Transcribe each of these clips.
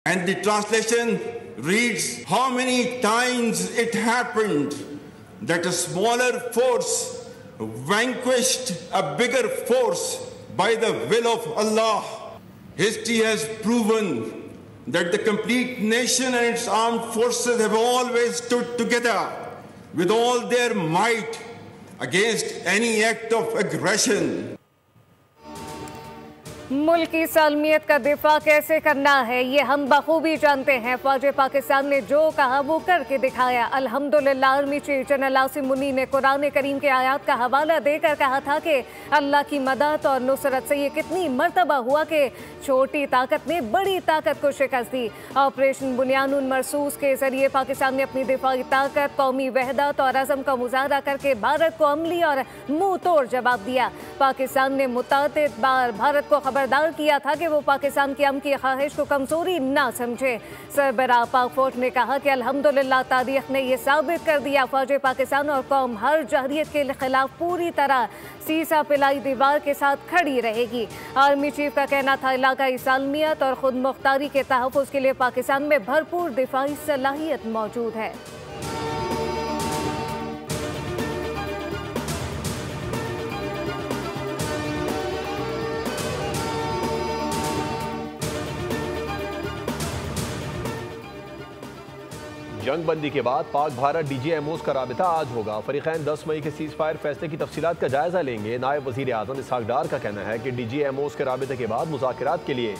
And the translation reads, how many times it happened that a smaller force vanquished a bigger force by the will of Allah. History has proven that the complete nation and its armed forces have always stood together with all their might against any act of aggression. मुल्क की सालमियत का दिफा कैसे करना है ये हम बखूबी जानते हैं। फौज पाकिस्तान ने जो कहा वो करके दिखाया। अल्हम्दुलिल्लाह आर्मी चीफ जनरल आसिम मुनी ने कुरान करीम के आयात का हवाला देकर कहा था कि अल्लाह की मदद और नुसरत से ये कितनी मर्तबा हुआ कि छोटी ताकत ने बड़ी ताकत को शिकस्त दी। ऑपरेशन बुनियानुन मरसूस के जरिए पाकिस्तान ने अपनी दिफाई ताकत, कौमी वहदत और अज़म का मुजाहरा करके भारत को अमली और मुंह तोड़ जवाब दिया। पाकिस्तान ने मुतअद्दिद बार भारत को खबरदार किया था कि वो पाकिस्तान की अमन की ख्वाहिश को कमजोरी ना समझे। सरबराह पाक फौज ने कहा कि अल्हम्दुलिल्लाह तारीख ने यह साबित कर दिया फौज पाकिस्तान और कौम हर जहरियत के खिलाफ पूरी तरह सीसा पिलाई दीवार के साथ खड़ी रहेगी। आर्मी चीफ का कहना था इलाकाई सालमियत और खुद मुख्तारी के तहफ़्फ़ुज़ के लिए पाकिस्तान में भरपूर दिफाई सलाहियत मौजूद है। जंग बंदी के बाद पाक भारत DGMOs का राबिता आज होगा। फरीकैन 10 मई के सीज़ फायर फैसले की तफसीलात का जायजा लेंगे। नायब वज़ीर आज़म इसहाक डार का कहना है कि DGMOs के राबिते के बाद मुज़ाकरात के लिए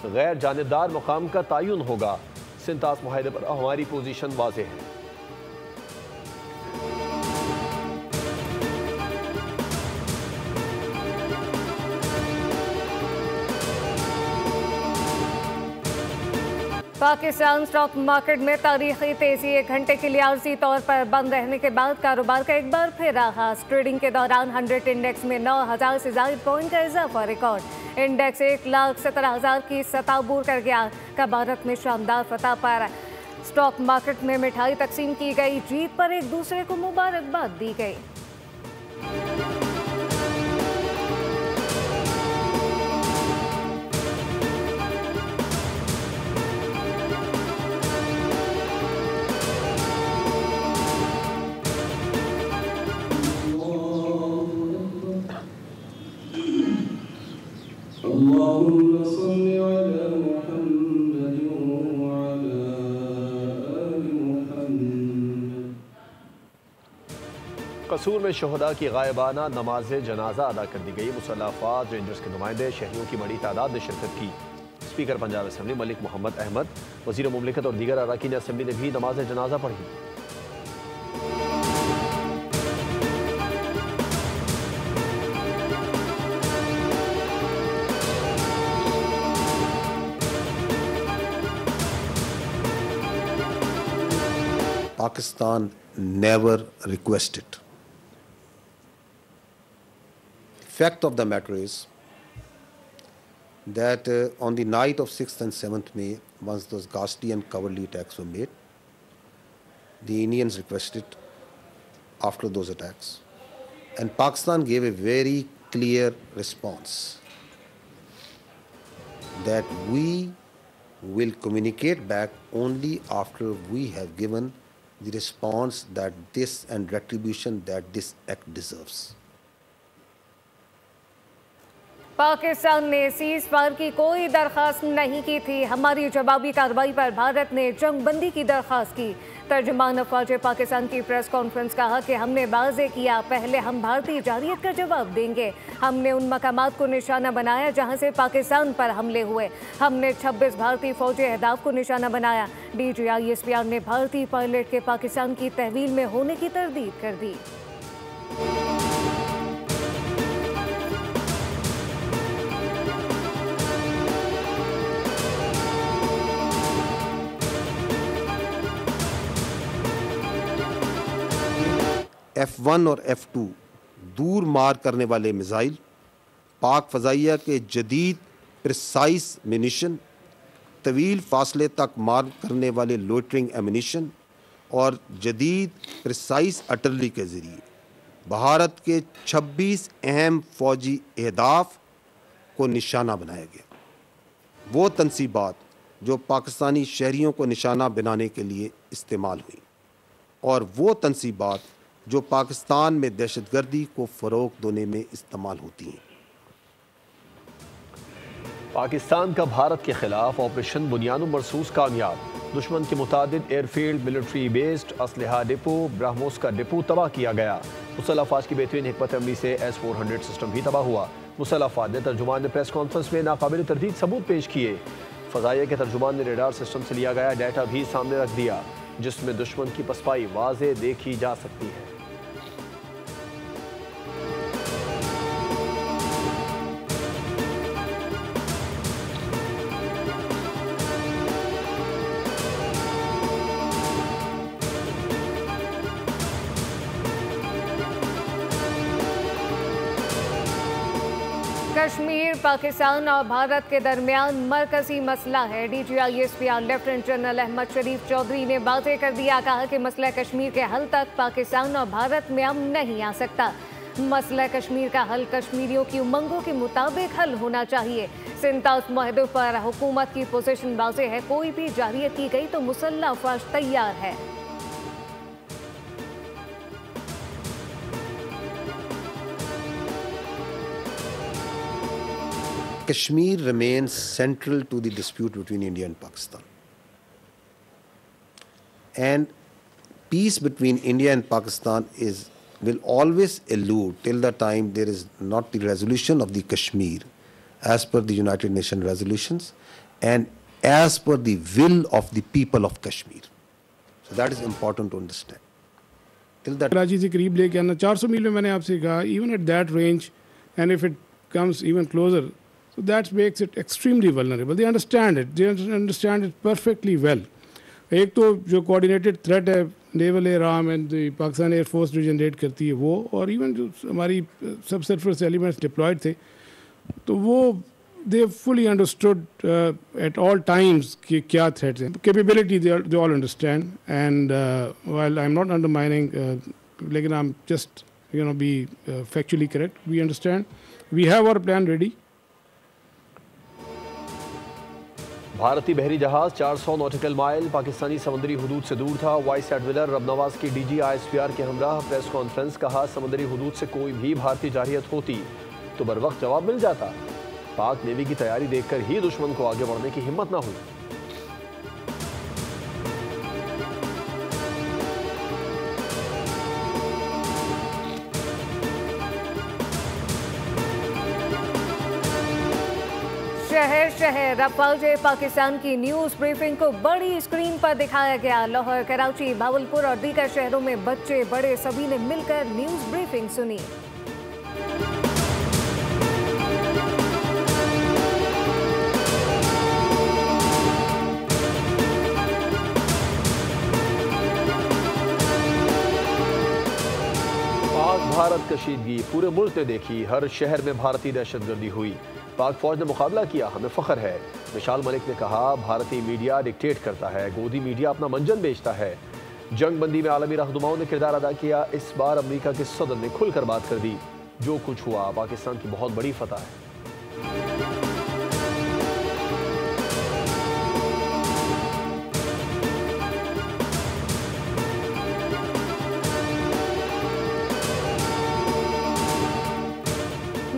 गैर जानिबदार मकाम का तयन होगा। सिंतास मुआहदे पर हमारी पोजीशन वाज़ेह है। पाकिस्तान स्टॉक मार्केट में तारीखी तेजी 1 घंटे के लिए आर्जी तौर पर बंद रहने के बाद कारोबार का एक बार फिर आगाज। ट्रेडिंग के दौरान 100 इंडेक्स में 9,000 से ज़ायद पॉइंट का इजाफा रिकॉर्ड। इंडेक्स 1,17,000 की सतह अबूर कर गया। का भारत में शानदार फतह पर स्टॉक मार्केट में मिठाई तकसीम की गई। जीत पर एक दूसरे को मुबारकबाद दी गई। कसूर में शहदा की गायबाना नमाज जनाजा अदा कर दी गई। मुसल्लह अफवाज, रेंजर्स के नुमाइंदे, शहरियों की बड़ी तादाद ने शिरकत की। स्पीकर पंजाब असम्बली मलिक मोहम्मद अहमद, वज़ीर मुमलिकत और दीगर अरकान असम्बली ने भी नमाज जनाजा पढ़ी। Pakistan never requested. Fact of the matter is that on the night of 6th and 7th May, once those ghastly and cowardly attacks were made, the Indians requested after those attacks, and Pakistan gave a very clear response that we will communicate back only after we have given the response that this and retribution that this act deserves. Pakistan ने seize fire की कोई दरख्वास्त नहीं की थी। हमारी जवाबी कार्रवाई पर भारत ने जंग बंदी की दरख्वास्त की। तर्जुमान फौज पाकिस्तान की प्रेस कॉन्फ्रेंस कहा कि हमने वाज़े किया, पहले हम भारतीय जारियत का जवाब देंगे। हमने उन मकामात को निशाना बनाया जहां से पाकिस्तान पर हमले हुए। हमने 26 भारतीय फौजी अहदाफ को निशाना बनाया। DGISPR ने भारतीय पायलट के पाकिस्तान की तहवील में होने की तरदीद कर दी। F1 और F2 दूर मार करने वाले मिसाइल, पाक फ़ज़ाइया के जदीद प्रिसाइज मिनिशन, तवील फासले तक मार करने वाले लोटरिंग एमिनिशन और जदीद प्रिसाइज आर्टिलरी के ज़रिए भारत के 26 अहम फ़ौजी अहदाफ को निशाना बनाया गया। वो तनसीबात जो पाकिस्तानी शहरियों को निशाना बनाने के लिए इस्तेमाल हुई, और वो तनसीबात जो पाकिस्तान में दहशतगर्दी को फ़रोग़ देने में इस्तेमाल होती हैं। पाकिस्तान का भारत के खिलाफ ऑपरेशन बुनियादुल मरसूस कामयाब। दुश्मन के मुतादिद एयरफील्ड, मिलिट्री बेस्ड, असलहा डिपो, ब्रह्मोस का डिपो तबाह किया गया। मुसल्लह अफवाज की बेहतरीन हिकमत अमली से S-400 सिस्टम भी तबाह हुआ। मुसल्लह अफवाज ने तर्जुमान ने प्रेस कॉन्फ्रेंस में नाकाबिल तरदीद सबूत पेश किए। फ़ज़ाइया के तर्जुमान ने रेडार सिस्टम से लिया गया डाटा भी सामने रख दिया, जिसमें दुश्मन की पसपाई वाज़े देखी जा सकती है। कश्मीर पाकिस्तान और भारत के दरमियान मरकजी मसला है। DGISPR लेफ्टिनेंट जनरल अहमद शरीफ चौधरी ने वाज़ेह कर दिया, कहा कि मसला कश्मीर के हल तक पाकिस्तान और भारत में अमन नहीं आ सकता। मसला कश्मीर का हल कश्मीरियों की उमंगों के मुताबिक हल होना चाहिए। सिंतास मुआहदे पर हुकूमत की पोजीशन वाज़ेह है, कोई भी जारियत की गई तो मुसल्लह अफवाज तैयार है। Kashmir remains central to the dispute between India and Pakistan. And peace between India and Pakistan will always elude till the time there is not the resolution of the Kashmir as per the United Nations resolutions and as per the will of the people of Kashmir. So that is important to understand. Till that Karachi से करीब लेके आना 400 मील में मैंने आपसे कहा, even at that range and if it comes even closer, so that makes it extremely vulnerable. They understand it. They understand it perfectly well. एक तो जो coordinated threat है naval air arm and Pakistan air force जो generate करती है वो, और even जो हमारी सबसर्फेस एलिमेंट्स डिप्लॉयड थे, तो वो they fully understood at all times कि क्या थ्रेट्स हैं. Capability they all understand and while I am not undermining, लेकिन I am just be factually correct. We understand, we have our plan ready. भारतीय बहरी जहाज 400 नॉटिकल माइल पाकिस्तानी समुद्री हुदूद से दूर था. वाइस एडमिरल रबनवाज की DGISPR के हमराह प्रेस कॉन्फ्रेंस. कहा समुद्री हुदूद से कोई भी भारतीय जारियत होती तो बर वक्त जवाब मिल जाता. पाक नेवी की तैयारी देखकर ही दुश्मन को आगे बढ़ने की हिम्मत ना हुई. शहर शहर अफवाज पाकिस्तान की न्यूज़ ब्रीफिंग को बड़ी स्क्रीन पर दिखाया गया. लाहौर, कराची, भावलपुर और दीगर शहरों में बच्चे बड़े सभी ने मिलकर न्यूज़ ब्रीफिंग सुनी. पाक भारत कशीदगी पूरे मुल्क ने देखी. हर शहर में भारतीय दहशतगर्दी हुई. पाक फौज ने मुकाबला किया, हमें फख्र है. मिशाल मलिक ने कहा भारतीय मीडिया डिक्टेट करता है, गोदी मीडिया अपना मंजन बेचता है. जंग बंदी में आलमी रहनुमाओं ने किरदार अदा किया. इस बार अमेरिका के सदर ने खुलकर बात कर दी. जो कुछ हुआ पाकिस्तान की बहुत बड़ी फतह है.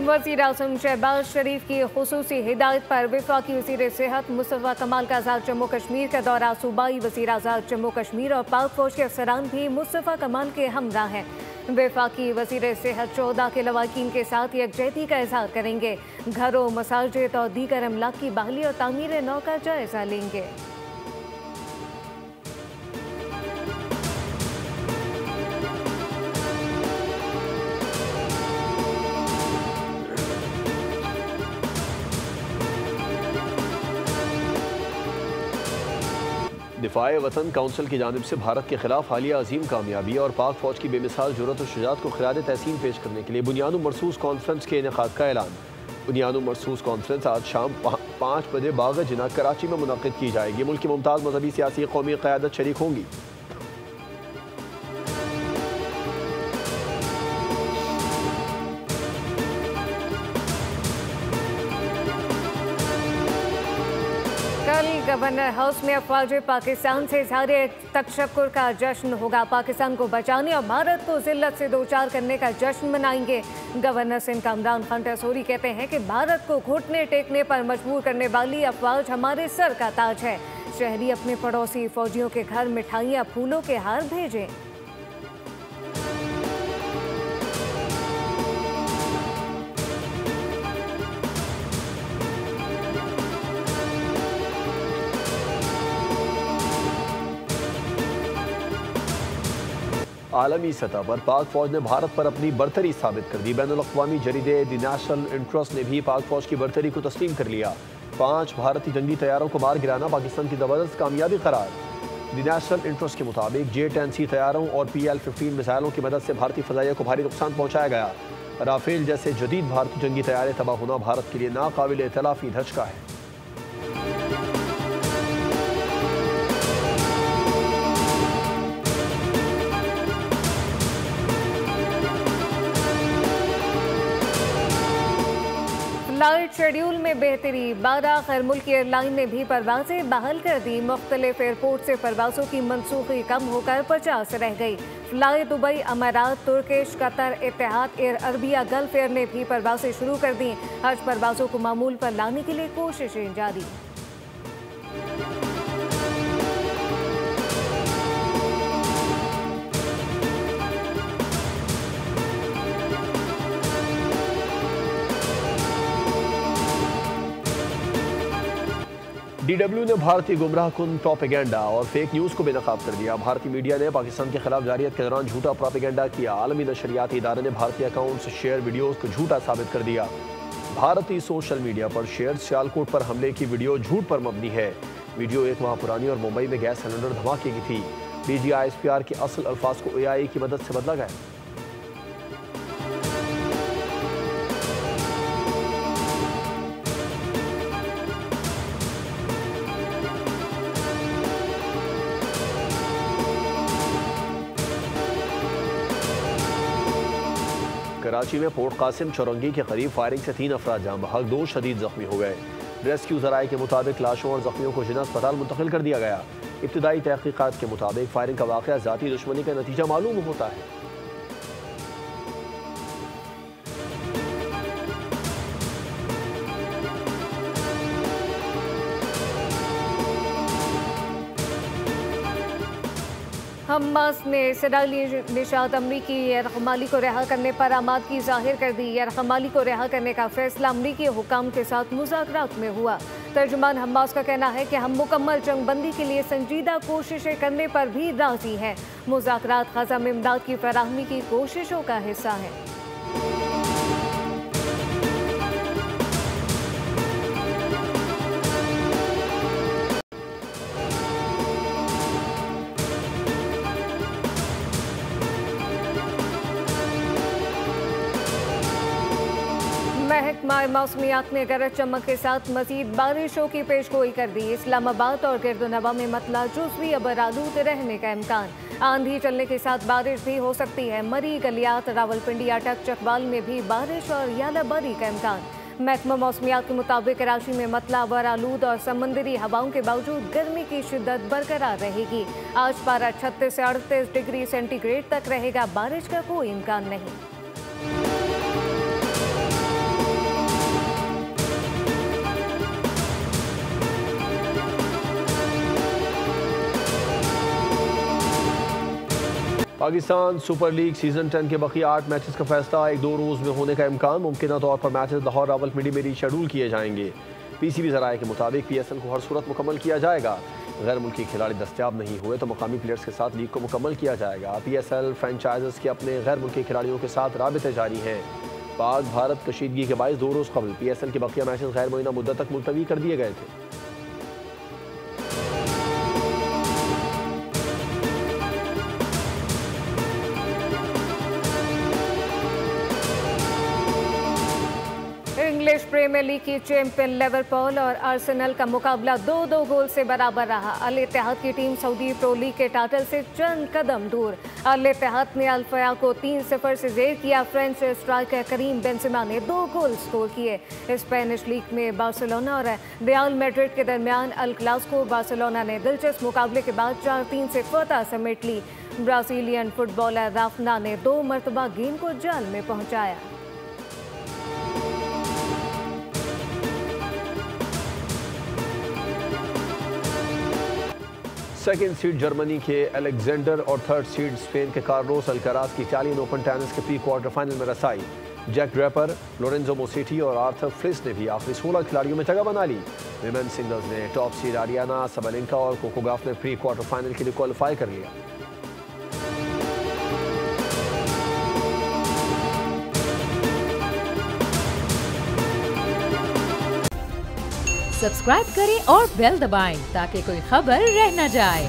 वज़ीर आज़म शहबाज शरीफ की खुसूसी हिदायत पर वफाकी वज़ीर सेहत मुस्तफ़ा कमाल का आज़ाद जम्मू कश्मीर का दौरा. सूबाई वज़ीर आज़ाद जम्मू कश्मीर और पाक फौज के अफसरान भी मुस्तफ़ा कमाल के हमरा हैं. वफाकी वज़ीर सेहत 14 के लवाकीन के साथ यकजहती का इज़हार करेंगे. घरों, मसाजिद और दीगर अमलाक की बहाली और तामीर नौ का जायज़ा लेंगे. दिफाए वतन काउंसिल की जानिब से भारत के खिलाफ हालिया अजीम कामयाबी और पाक फौज की बेमिसाल जुर्रत और शुजाअत को खिराज तहसीन पेश करने के लिए बुनियादुल मरसूस कॉन्फ्रेंस के इनेकाद का ऐलान. बुनियादुल मरसूस कॉन्फ्रेंस आज शाम 5 बजे बाग जिना कराची में मुनक़िद की जाएगी. मुल्क की मुमताज़ मजहबी, सियासी, कौमी क़यादत शरीक होंगी. कल गवर्नर हाउस में अफवाज पाकिस्तान से इज़हार तशक्कुर का जश्न होगा। पाकिस्तान को बचाने और भारत को जिल्लत से दो चार करने का जश्न मनाएंगे। गवर्नर सिंध कामरान खान टैसूरी कहते हैं कि भारत को घुटने टेकने पर मजबूर करने वाली अफवाज हमारे सर का ताज है। शहरी अपने पड़ोसी फौजियों के घर मिठाइयाँ फूलों के हार भेजें। आलमी सतह पर पाक फौज ने भारत पर अपनी बरतरी साबित कर दी। बैनुल-अक़वामी जरीदे द नेशनल इंटरेस्ट ने भी पाक फौज की बरतरी को तस्लीम कर लिया। 5 भारतीय जंगी तैयारों को मार गिराना पाकिस्तान की जबरदस्त कामयाबी करार। द नेशनल इंटरेस्ट के मुताबिक J-10C तैयारों और PL-15 मिसाइलों की मदद से भारतीय फजाइया को भारी नुकसान पहुंचाया गया। राफेल जैसे जदीद भारतीय जंगी तैयारे तबाह होना भारत के लिए नाकाबिल इतलाफी धचका है। फ्लाइट शेड्यूल में बेहतरी। 12 गैर मुल्की एयरलाइन ने भी परवाजें बहाल कर दी। मुख्तलिफ एयरपोर्ट से परवाजों की मनसूखी कम होकर 50 रह गई। फ्लाई दुबई, अमारात, Turkish, Qatar, Etihad Air Arabia, Gulf Air ने भी परवाजें शुरू कर दी। हज परवाजों को मामूल पर लाने के लिए कोशिशें जारी। DW ने भारतीय गुमराह कुन प्रोपेगेंडा और फेक न्यूज़ को बेनकाब कर दिया। भारतीय मीडिया ने पाकिस्तान के खिलाफ जारियत के दौरान झूठा प्रोपेगेंडा किया। आलमी नशरियाती इदारे ने भारतीय अकाउंट से शेयर वीडियोस को झूठा साबित कर दिया। भारतीय सोशल मीडिया पर शेयर सियालकोट पर हमले की वीडियो झूठ पर मबनी है। वीडियो 1 माह पुरानी और मुंबई में गैस सिलेंडर धमाके की थी। DGI-SPR के असल अल्फाज को AI की मदद से बदला गया। कराची में पोर्ट कासिम चौरंगी के करीब फायरिंग से 3 अफराद जान बहक, 2 शदीद जख्मी हो गए। रेस्क्यू ज़राए के मुताबिक लाशों और जख्मियों को जिना अस्पताल मुंतकिल कर दिया गया। इब्तिदाई तहकीकात के मुताबिक फायरिंग का वाक़या ज़ाती दुश्मनी का नतीजा मालूम होता है। हमास ने इसराइली निशात अमरीकी यरगमाली को रिहा करने पर आमादगी जाहिर कर दी। यरगमाली को रिहा करने का फैसला अमरीकी हुकाम के साथ मुज़ाकरात में हुआ। तर्जुमान हमास का कहना है कि हम मुकम्मल जंगबंदी के लिए संजीदा कोशिशें करने पर भी राजी हैं। मुज़ाकरात ग़ज़ा में इमदाद की फराहमी की कोशिशों का हिस्सा है। महकमा मौसमियात ने गरज चमक के साथ मजीद बारिशों की पेशगोई कर दी। इस्लामाबाद और गिरदोनवा में मतला जुज़वी अबर आलूद रहने का इम्कान। आंधी चलने के साथ बारिश भी हो सकती है। मरी, गलियात, रावलपिंडी, अटक, चकवाल में भी बारिश और यालाबारी का इम्कान। महकमा मौसमियात के मुताबिक कराची में मतला अबर आलूद और समंदरी हवाओं के बावजूद गर्मी की शिद्दत बरकरार रहेगी। आज पारा 36 से 38 डिग्री सेंटीग्रेड तक रहेगा। बारिश का कोई इम्कान नहीं। पाकिस्तान सुपर लीग सीजन 10 के बकिया 8 मैचेस का फैसला 1-2 रोज़ में होने का इम्कान। मुमकिन तौर पर मैचेस लाहौर रावलपिंडी में रीशेड्यूल किए जाएंगे। PCB ज़राए के मुताबिक PSL को हर सूरत मुकम्मल किया जाएगा। गैर मुल्की खिलाड़ी दस्तियाब नहीं हुए तो मुकामी प्लेयर्स के साथ लीग को मुकम्मल किया जाएगा। PSL फ्रेंचाइजर्स के अपने गैर मुल्की खिलाड़ियों के साथ राबिते जारी हैं। पाक भारत कशीदगी के बायस 2 रोज़ कबल PSL के बकिया मैचेस गैर मुअय्यना मुद्दत तक मुलतवी कर दिए गए थे। इंग्लिश प्रीमियर लीग की चैंपियन लिवरपूल और आर्सेनल का मुकाबला 2-2 गोल से बराबर रहा। अल इत्तेहाद की टीम सऊदी प्रो लीग के टाइटल से चंद कदम दूर। अल इत्तेहाद ने अल फया को 3-0 से जेर किया। फ्रेंच स्ट्राइकर करीम बेंजेमा ने 2 गोल स्कोर किए। स्पेनिश लीग में बार्सिलोना और रियल मैड्रिड के दरमियान अल क्लासिको बार्सिलोना ने दिलचस्प मुकाबले के बाद 4-3 से फतह समेट ली। ब्राजीलियन फुटबॉलर राफना ने 2 मरतबा गेंद को जाल में पहुंचाया। सेकेंड सीड जर्मनी के अलेक्जेंडर और थर्ड सीड स्पेन के कार्लोस अल्काराज की इटालियन ओपन टेनिस के प्री क्वार्टर फाइनल में रसाई। जैक ड्रैपर, लोरेंजो मोसेटी और आर्थर फ्रिस ने भी आखिरी 16 खिलाड़ियों में जगह बना ली। विमेन सिंगल्स ने टॉप सीड आरियाना सबलेंका और कोको गॉफ ने प्री क्वार्टर फाइनल के लिए क्वालिफाई कर लिया। सब्सक्राइब करें और बेल दबाएं ताकि कोई खबर रह न जाए।